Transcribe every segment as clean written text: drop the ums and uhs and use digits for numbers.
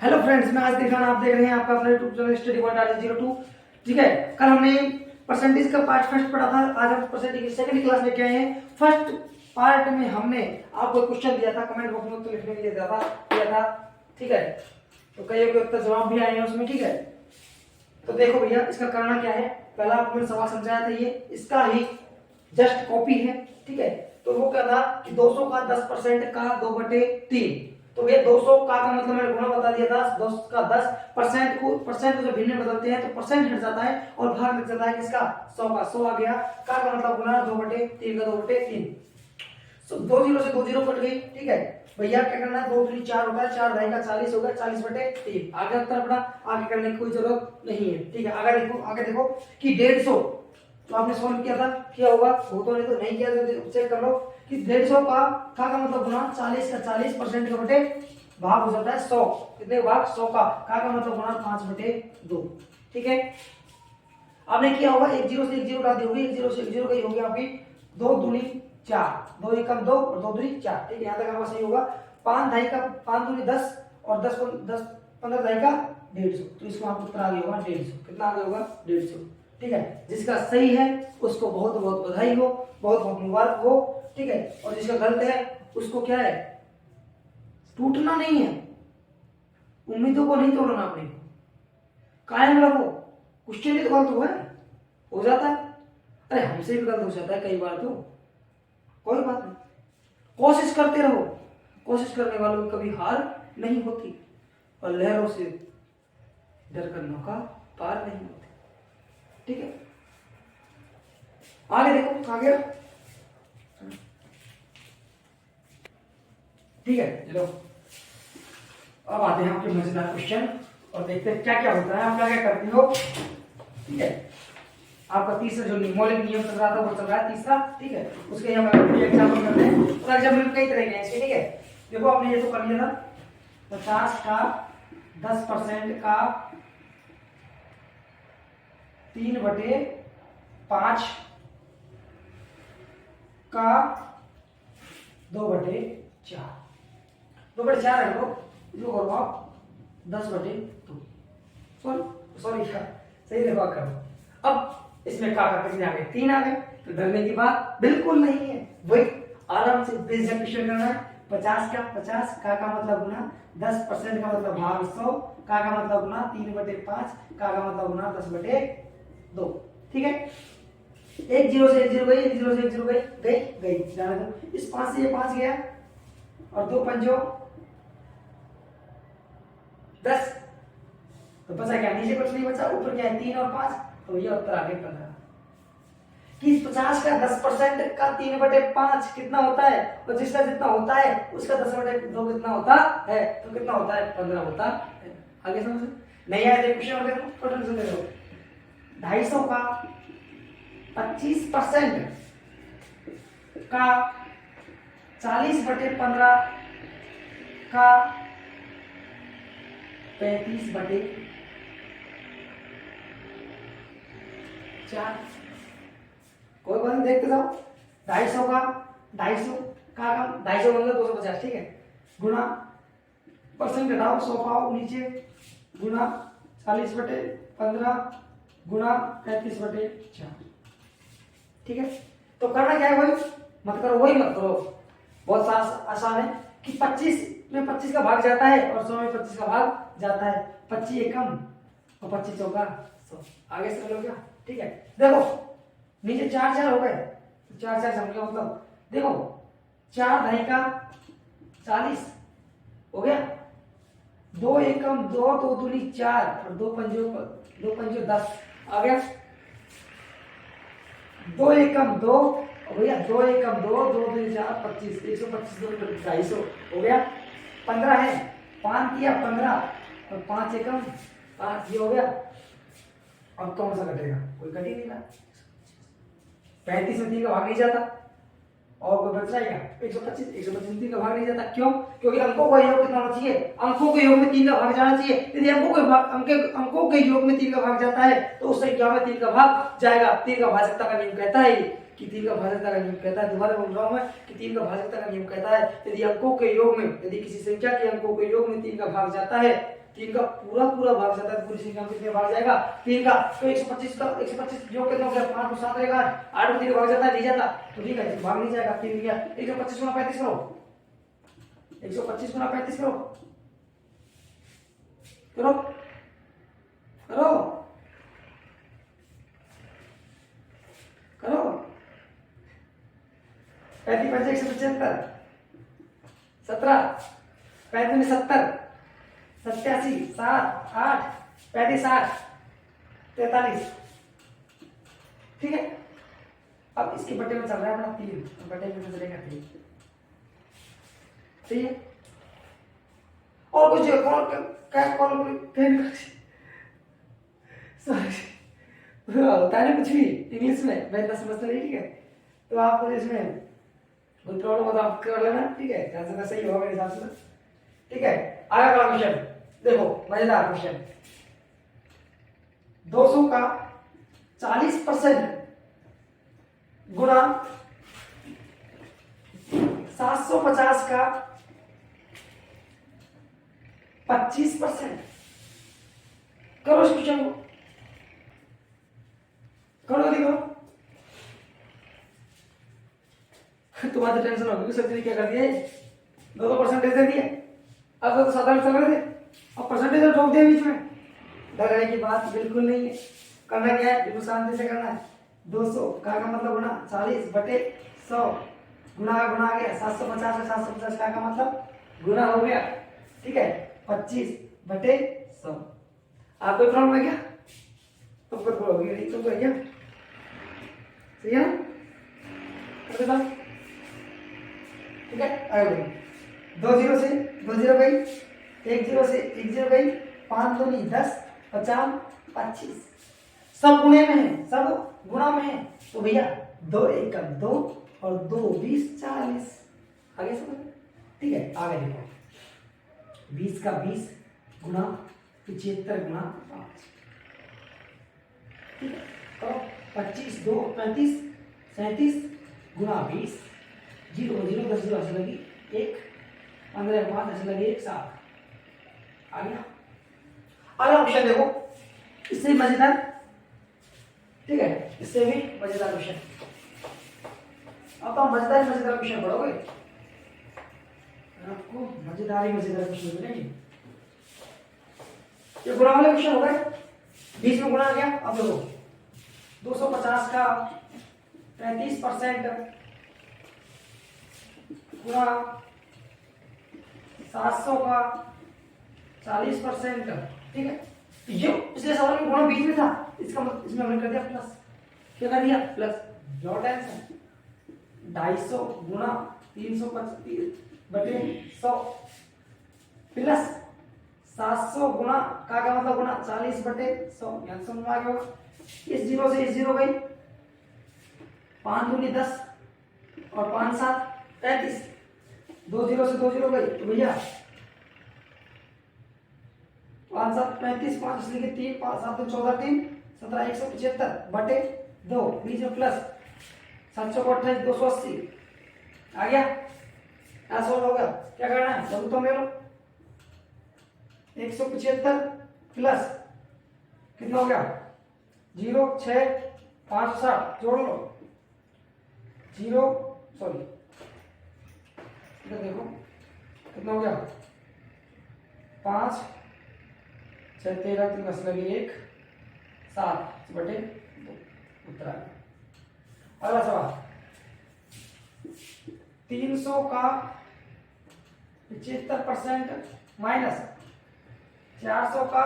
Hello friends, मैं आज दिखाना आप देख रहे हैं आपका अपना YouTube channel study point RS02। ठीक है, कल हमने परसेंटेज का पार्ट फर्स्ट पढ़ा था। आज हम परसेंटेज की सेकंड क्लास लेके आए हैं। फर्स्ट पार्ट में हमने आपको क्वेश्चन दिया था, कमेंट बॉक्स में उत्तर लिखने के लिए दिया था। ठीक है, तो कई उत्तर जवाब भी आए हैं उसमें। ठीक है, तो देखो भैया, इसका करना क्या है। पहला आपको मैंने सवाल समझाया था, ये इसका ही जस्ट कॉपी है। ठीक है, तो वो क्या था कि 200 का 10% का 2/3। तो ये 200 का मतलब मैंने गुणा बता दिया था। 200 का 10% को जब भिन्न में बदलते हैं तो परसेंट हट जाता है और भाग लग जाता है किसका, 100 का। 100 आ गया। का मतलब गुणा 2/3 का 2/3। सो 2 जीरो से 2 जीरो कट गई। ठीक है भैया, क्या करना है, 2 3 4 होगा, 4 ढाई का 40 होगा, 40/3। आगे उत्तर अपना आगे करने की कोई जरूरत नहीं है। ठीक है, आगे देखो कि 150, तो आपने सॉल्व किया था, किया होगा वो तो, नहीं तो नहीं किया तो चेक कर लो कि 150 का मतलब गुना 40 का 40% का बटे भाग हो जाता है 100। कितने भाग, 100 का मतलब गुना 5/2। ठीक है, आपने किया होगा 1 जीरो से 1 जीरो काटी होगी, 1 जीरो से 1 जीरो गई होगी आपकी 2 दूनी 4, 2 एकम 2 और 2 दूनी 4। ठीक है, यहाँ तक आपका सही होगा। 5 ढाई का 5 दूनी 10 और 10 15 ढाई का 150। तो इसको आपको उत्तर आ गया होगा 150। कितना आ गया होगा, 150। ठीक है, जिसका सही है उसको बहुत बहुत बधाई हो, बहुत बहुत मुबारक हो। ठीक है, और जिसका गलत है उसको क्या है, टूटना नहीं है, उम्मीदों को नहीं तोड़ना, अपने कायम रखो। क्वेश्चन ही तो गलत हुआ है, हो जाता है, अरे हमसे भी गलत हो जाता है कई बार, तो कोई बात नहीं, कोशिश करते रहो। कोशिश करने वालों की कभी हार नहीं होती और लहरों से डर कर नौका पार नहीं होती। ठीक है, आगे देखो कहां गया। ठीक है, चलो अब आते हैं आपके मजेदार क्वेश्चन और देखते हैं क्या क्या होता है, आप क्या क्या करते हो। ठीक है, आपका तीसरा जो मौलिक नियम चल रहा था वो चल रहा है तीसरा। ठीक है, उसके हम एग्जाम्पल करते हैं। तो एग्जाम्पल कई तरह के हैं इसके। ठीक है, देखो आपने ये तो कर लिया था, 50 का 10% का 3/5 का 2/4। 2/4 है, जो करो आप 10/2। सॉरी क्या सही देखो करो। अब इसमें का कितने आ गए, 3 आ गए। तो डरने की बात बिल्कुल नहीं है, वही आराम से बेसिक क्वेश्चन करना है। 50 का 50 का मतलब गुना 10% का मतलब भाग 100, का मतलब गुना 3/5, का मतलब गुना 10/2। ठीक है, 1 जीरो से 1 जीरो गई, 1 जीरो से 1 जीरो गई जाने दो। इस 5 से ये 5 गया और 2 पंजो 10। तो बचा क्या, नीचे कुछ नहीं बचा, ऊपर क्या है 3 और 5। तो ये उत्तर आ गया 15। कि 50 का 10% का 3/5 कितना होता है, और जिसका जितना होता है उसका 10/2 कितना होता है, तो कितना होता है, 15 होता है। आगे समझ नहीं आया, देखो क्वेश्चन और देखो, टोटल सुन लो। 250 का 25% का 40/15 का 35/4। कोई बात नहीं, देखते जाओ। 250 का 250 मतलब 250। ठीक है, गुना परसेंट घटाओ 100 पाओ नीचे, गुना 40/15 गुना 35/4। ठीक है, तो करना क्या है, वही मत करो, वही मत करो, बहुत आसान है। कि 25 में 25 का भाग जाता है और 100 में 25 का भाग जाता है। 25 एकम और 25 चौका 100। आगे से लोग क्या। ठीक है, देखो नीचे 4 4 हो गए, 4 4 समझ लो, मतलब देखो 4 ढाई का 40 हो गया, 2 एकम 2, 2 दूनी 4 और 2 पंजो 10 आ गया। 2 एकम 2 और भैया 2 एकम 2, 2 दूनी 4 25, 125 250 हो गया। 15 है, 5 किया 15 और 5 एकम 5, ये हो गया। अब कौन सा कटेगा, कोई कट ही नहीं रहा। 35 में 3 का भाग नहीं जाता और कोई बच जाएगा 125 में 3 का भाग नहीं जाता। क्यों, क्योंकि अंकों का योग कितना होना चाहिए, अंकों के योग में 3 का भाग जाना चाहिए। यदि अंकों के योग में 3 का भाग जाता है तो उस संख्या में 3 का भाग जाएगा। 3 का भाजकता का नियम कहता है कि 3 का भाजकता का नियम कहता है, दोबारा बोल रहा हूं मैं कि 3 का भाजकता का नियम कहता है, यदि अंकों के योग में, यदि किसी संख्या के अंकों के योग में 3 का भाग जाता है 3 का पूरा पूरा भाग जाता है, पूरी संख्या में कितने भाग जाएगा 3 का। तो 125 का 125 योग कितना हो गया 5 को 7 रहेगा 8 को 3 भाग जाता है नहीं जाता, तो ठीक है भाग नहीं जाएगा 3 गया। 125 गुना 35 करो, 125 गुना 35 करो करो करो करो 35 पंजे 175 17 35 में 70 87 7 8 35 8 43, ठीक है। अब इसके बटे में चल रहा है अपना 3, बटे में चलेगा 3, सही है। और कुछ होता है ना कुछ भी इंग्लिश में मैं इतना समझता नहीं, ठीक है। तो आपको इसमें कोई प्रॉब्लम हो तो आप कर लेना, ठीक है, जैसे तैसे सही होगा मेरे हिसाब से, ठीक है। आगे अगला क्वेश्चन देखो, मजेदार क्वेश्चन। 200 का 40% गुणा 750 का 25%, करो इस क्वेश्चन को, करो जल्दी करो। तुम्हारी टेंशन होगी सर ने क्या कर दिया, 2 परसेंटेज दे दिए, अब तो साधारण चल रहे थे और परसेंटेज ठोक दिया बीच में। डरने की बात बिल्कुल नहीं है, करना क्या है बिल्कुल शांति से करना है। 200 का मतलब गुना 40 बटे 100, गुना आ गया 750 का 750 का मतलब गुना हो गया, ठीक है। 25 बटे 100। आप कोई प्रॉब्लम है क्या? तुमको तो होगी नहीं, तुमको क्या सही है ना, ठीक है। आगे 2 0 से 2 0 गई, 1 0 से 1 0 गई, 5 2 नहीं 10 50 25, सब गुणे में है, सब गुणा में है, तो भैया 2 1 का 2 और 2 20 40, आगे समझ, ठीक है। आगे देखो 20 का 20 गुणा 75 गुणा 5, ठीक है। तो 25 2 35 37 गुणा 20, 0 0 10 0 ऐसे लगी 1 15 5 ऐसे लगी 1 7, आ गया। अगला ऑप्शन देखो, इससे मजेदार, ठीक है, इससे भी मजेदार क्वेश्चन। अब तो मजेदार क्वेश्चन पढ़ोगे, आपको मजेदार क्वेश्चन मिलेंगे। ये गुणा वाले क्वेश्चन हो गए, 20 में गुणा आ गया। अब देखो 250 का 35% गुणा 700 का 40%, ठीक है। ये पिछले सवाल में गुणा 20 में था, इसका मतलब इसमें हमने कर दिया प्लस, क्या कर दिया प्लस, नो टेंशन। 250 गुणा 325 बटे 100 प्लस 700 गुणा का मतलब गुणा 40 बटे 100, यहाँ समझ में आ गया। इस 0 से इस 0 गई, 5 दूनी 10 और 5 7 35, 2 0 से 2 0 गई, तो भैया 5 7 35 5 इसलिए 3 5 7 14 3 17 175 बटे 2, बीच में प्लस 700 को 28 280 आ गया। ऐसा हो गया, क्या करना है जल्दी तो ले लो, 175 प्लस कितना हो गया 0 6 5 60 जोड़ लो 0 सॉरी देखो कितना हो गया 5 6 13 3 10 लगी 1 7 बटे 2 उत्तर आ गया। अगला सवाल 300 का 75% माइनस 400 का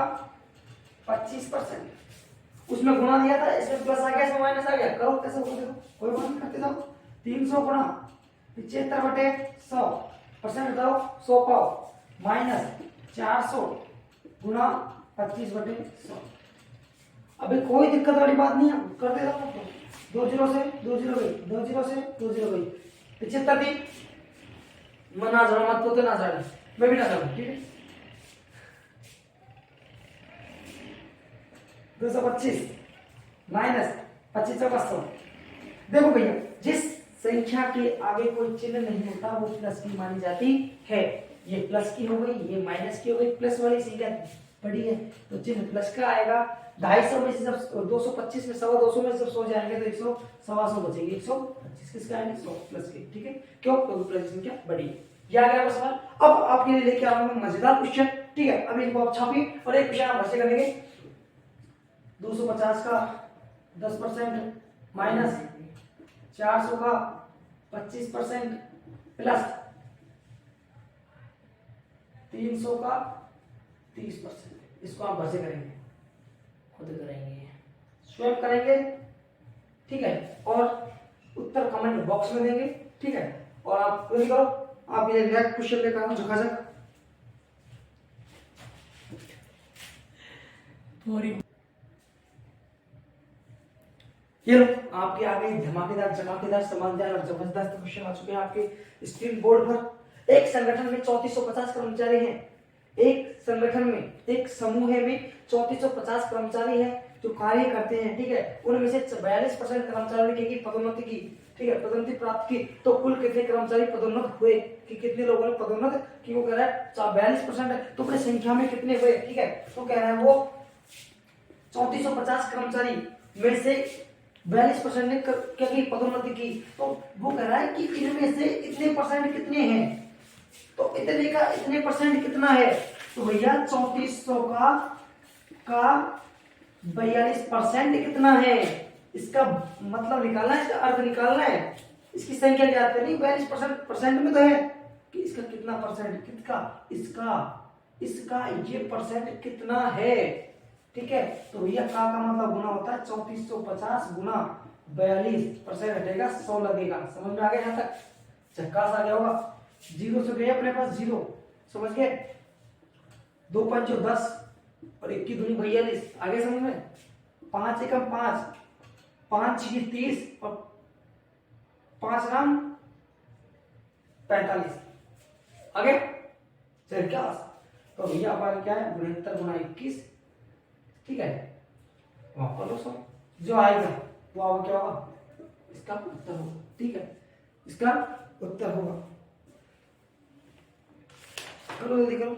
25%, उसमें गुणा दिया था, इसमें प्लस आ गया, इसमें माइनस आ गया। करो कैसे होगा, देखो कोई बात नहीं, करते जाओ। 300 गुणा 75 बटे 100 परसेंट बताओ 100 पाओ माइनस 400 गुणा 25 बटे 100। अभी कोई दिक्कत वाली बात नहीं है, करते जाओ। 2 0 से 2 0 गई, 2 0 से 2 0 गई, 75 थी, मैं ना जाना मत तो ना जाना, मैं भी ना जाना, ठीक है। 225 माइनस 25 का 100। देखो भैया जिस संख्या के आगे कोई चिन्ह नहीं होता वो प्लस की मानी जाती है, ये प्लस की हो गई, ये माइनस की हो गई, प्लस वाली संख्या बड़ी है तो चिन्ह प्लस का आएगा। 250 में से जब 225 में 250 में जब 100 जाएंगे तो 100 125 बचेगी, 125 किसका आएगा 100 प्लस के, ठीक है, क्यों, क्योंकि प्लस की संख्या बड़ी है। ये आ गया सवाल। अब आपके लिए लेके आ रहा हूं मजेदार क्वेश्चन, ठीक है, अब इनको आप छापिए और एक क्वेश्चन आप ऐसे करेंगे 250 का 10% माइनस 400 का 25% प्लस 300 का 30%। इसको आप कैसे करेंगे, खुद करेंगे, स्वयं करेंगे, ठीक है, और उत्तर कमेंट बॉक्स में देंगे, ठीक है, और आप खुद करो। आप ये नेक्स्ट क्वेश्चन लेकर आओ झकाझक। ये लो आपके आगे धमाकेदार चमकेदार समानदार और जबरदस्त क्वेश्चन आ चुके हैं आपके स्क्रीन बोर्ड पर। एक संगठन में 3450 कर्मचारी हैं। एक संगठन में, एक समूह में 3450 कर्मचारी हैं जो कार्य करते हैं, ठीक है, उनमें से 42% कर्मचारी की पदोन्नति की, ठीक है, पदोन्नति प्राप्त की, तो कुल कितने कर्मचारी पदोन्नत हुए, कि कितने लोगों ने पदोन्नत की, वो कह रहा है 42% है, तो अपने संख्या में कितने हुए, ठीक है, तो कह रहा है वो 3450 कर्मचारी में से 42% ने क्या की पदोन्नति की, तो वो कह रहा है कि इनमें से इतने परसेंट कितने हैं, तो इतने का इतने परसेंट कितना है, तो भैया 3400 का 42% कितना है, इसका मतलब निकालना है, इसका अर्थ निकालना है, इसकी संख्या ज्ञात करनी। 42% में तो है कि इसका कितना परसेंट, कितना इसका ये परसेंट कितना है, ठीक है, तो भैया का मतलब गुना होता है 3450 गुना 42% हटेगा 100 लगेगा। समझ में आ गया, यहाँ तक झक्कास आ गया होगा। जीरो से गए अपने पास जीरो, समझ गए, 2 5 10 और 1 की दूनी 42, आगे समझ में, 5 एकम 5, 5 6 30 और 5 राम 45, आगे चल क्या, तो भैया हमारा क्या है 72 गुना 21, ठीक है, वहां पर लो जो आएगा वो आगे क्या होगा, इसका उत्तर होगा, ठीक है, इसका उत्तर होगा। करो जल्दी करो,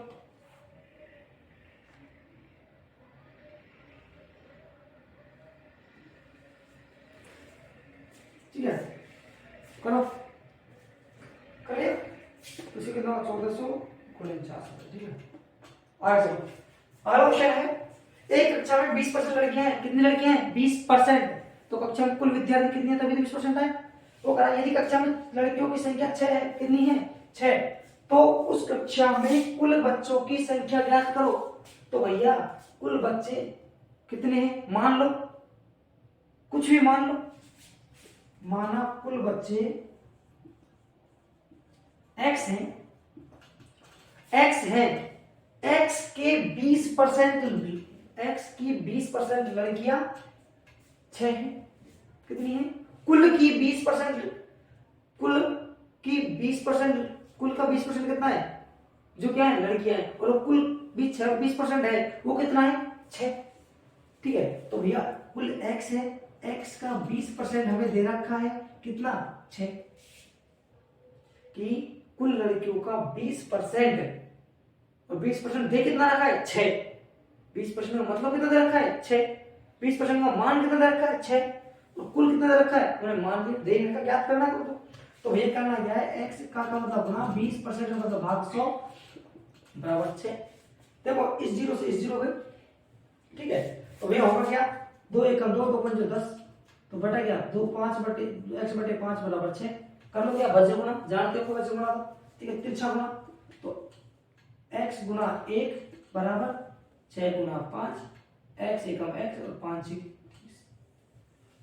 ठीक है, करो करिए, उसी कितना 1400 गुणे 400, ठीक है, आगे चलो। अगला क्वेश्चन है, एक कक्षा में 20% लड़कियां हैं, कितनी लड़कियां हैं 20%, तो कक्षा में कुल विद्यार्थी कितनी है तभी तो 20% है, वो कह रहा है यदि कक्षा में लड़कियों की संख्या 6 है, कितनी है 6, तो उस कक्षा में कुल बच्चों की संख्या ज्ञात करो, तो भैया कुल बच्चे कितने हैं, मान लो कुछ भी मान लो, माना कुल बच्चे x हैं, x के 20%, x की 20% लड़कियां 6 हैं, कितनी है, कुल की 20%, कुल की 20%, कुल का 20% कितना है, जो क्या है लड़कियां हैं, और कुल 20% है, वो कितना है 6, ठीक है, तो भैया कुल x है, x का 20% हमें दे रखा है कितना 6, कि कुल लड़कियों का 20% और 20% दे कितना रखा है 6, 20% का मतलब कितना दे रखा है 6, 20% का मान कितना दे रखा है 6, और कुल कितना दे रखा है उन्हें मान देने का ज्ञात करना है, तो ये करना क्या है, x का मतलब ना 20% का मतलब भाग 100 बराबर 6, देखो इस जीरो से इस जीरो गए, ठीक है, तो ये होगा क्या 2 एकम 2 2 5 10, तो बटा क्या 2 5 बटे x बटे 5 बराबर 6, कर लो क्या वज्र गुणा, जानते हो वज्र गुणा, ठीक है, तिरछा गुणा, तो x गुना 1 बराबर 6 गुना 5, x एकम x और 5 30,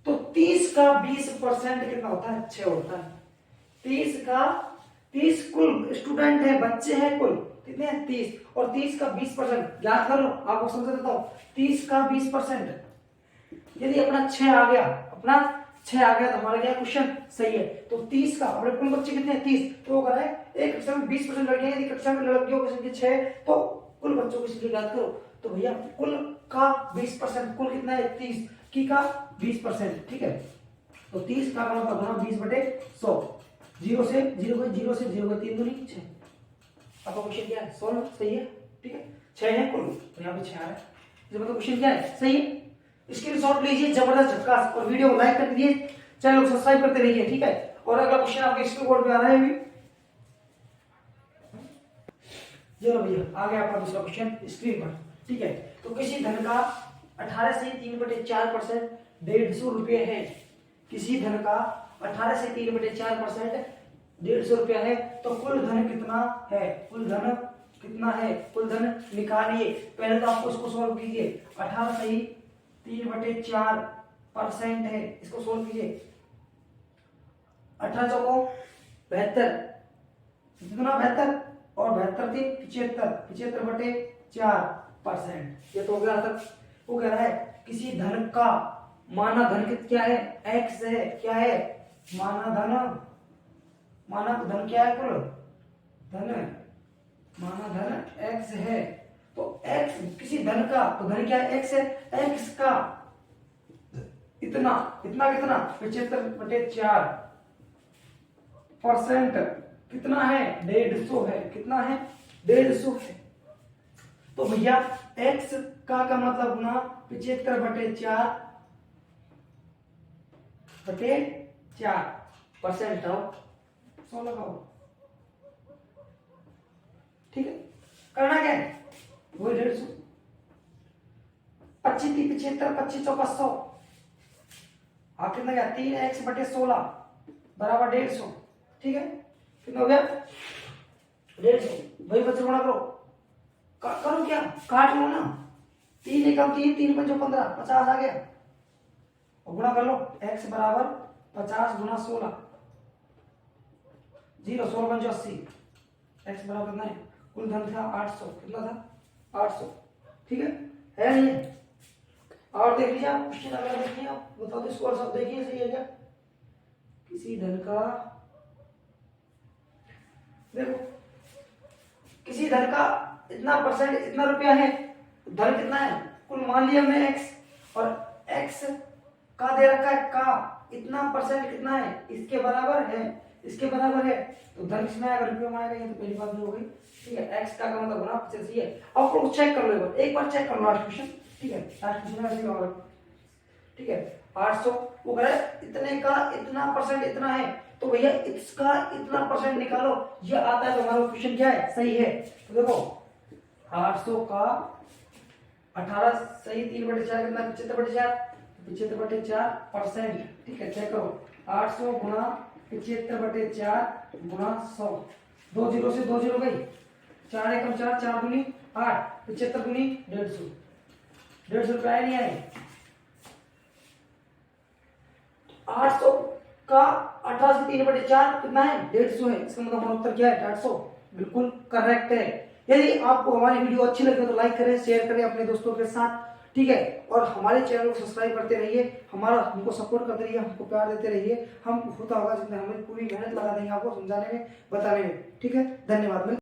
तो 30 का 20% कितना होता है 6 होता है, 30 कुल स्टूडेंट है, बच्चे हैं कुल कितने हैं 30, और 30 का 20% ज्ञात कर लो, आपको समझा देता हूं, 30 का 20%, यदि अपना 6 आ गया, अपना 6 आ गया तो हमारा क्या क्वेश्चन सही है, तो 30 का अपने कुल बच्चे कितने हैं 30, तो वो कह रहा है एक कक्षा में 20% लड़कियां, यदि कक्षा में लड़कियों की संख्या 6 तो कुल बच्चों की संख्या ज्ञात करो, तो भैया कुल का 20%, कुल कितना है 30 की का 20%, ठीक है, तो 30 का मतलब बना 20 बटे 100, जीरो से जीरो को 3 दूनी 6, आपका क्वेश्चन क्या है, सोल्व, सही है, ठीक है। 6 है कुल, तो यहाँ पे 6 आ रहा है, इसका मतलब क्वेश्चन क्या है, सही है। स्क्रीनशॉट लीजिए, जबरदस्त झटकास, और वीडियो को लाइक कर दीजिए, चैनल को सब्सक्राइब करते रहिए, ठीक है। और अगला क्वेश्चन आपके स्क्रीन बोर्ड पे आ रहा है अभी, चलो भैया आ गया आपका दूसरा क्वेश्चन स्क्रीन पर, ठीक है। तो किसी धन का 18 से 3/4% 150 रुपये है, किसी धन का 18 से 3/4% 150 रुपया है, तो कुल धन कितना है, कुल धन कितना है, कुल धन निकालिए। पहले तो आपको इसको सोल्व कीजिए, 18 से 3/4% है, इसको सोल्व कीजिए। 18 चौको 72, कितना 72, और 72 थी 75, 75/4%, ये तो हो गया तक। वो कह रहा है किसी धन का माना धन क्या है, x है, क्या है, मानक धन क्या है, कुल धन, माना धन x है, तो x किसी धन का, तो धन क्या है, x है, x का इतना इतना कितना 75/4% कितना है, 150 है, कितना है, 150 है। तो भैया x का मतलब गुना 75/4% आओ, 100 लगाओ, ठीक है। करना क्या है, वो 150, 25 3 75, 25 चौका 100, आप कितना गया, 3x/16 बराबर 150, ठीक है। कितना हो गया, 150, वही बच्चे गुणा करो, करो क्या, काट लो ना, 3 एकम 3, 3 पंचो 15, 50 आ गया, और गुणा कर लो, x बराबर 50 गुना 16, 0 16 पंचो 80, x बराबर कितना है, कुल धन था 800, कितना था 800, ठीक है नहीं है। और देख लीजिए आप क्वेश्चन अगला देखिए, आप बताओ तो स्कोर सब देखिए, सही है क्या, किसी धन का, देखो किसी धन का इतना परसेंट, इतना रुपया है, धन कितना है, कुल मान लिया हमने x, और x का दे रखा है का, इतना परसेंट कितना है, इसके बराबर है, इसके बराबर है, तो धन किसमें आएगा, रुपये में आएगा, ये तो पहली बात हो गई, ठीक है। x का मतलब गुना 85 है। अब लोग चेक कर लो, एक बार चेक कर लो लास्ट क्वेश्चन, ठीक है, लास्ट क्वेश्चन ऐसे होगा, ठीक है। 800, वो कह रहा है इतने का इतना परसेंट इतना है, तो भैया इसका इतना परसेंट निकालो, ये आता है तो हमारा क्वेश्चन क्या है, सही है। तो देखो 800 का 18 सही 3/4 कितना, 75/4, 75/4%, ठीक है। चेक करो, 800 गुना 75/4 गुना 100, 2 जीरो से 2 जीरो गई, 4 एकम 4, 4 दूनी 8, 75 दूनी 150, 150 रुपया नहीं आए। 800 का 18 से 3/4 कितना है, 150 है, इसका मतलब हमारा उत्तर क्या है, 800, बिल्कुल करेक्ट है। यदि आपको हमारी वीडियो अच्छी लगे तो लाइक करें, शेयर करें अपने दोस्तों के साथ, ठीक है। और हमारे चैनल को सब्सक्राइब करते रहिए, हमको सपोर्ट करते रहिए, हमको प्यार देते रहिए, हम होता होगा जितना हमें पूरी मेहनत लगा देंगे आपको समझाने में, बताने में, ठीक है। धन्यवाद।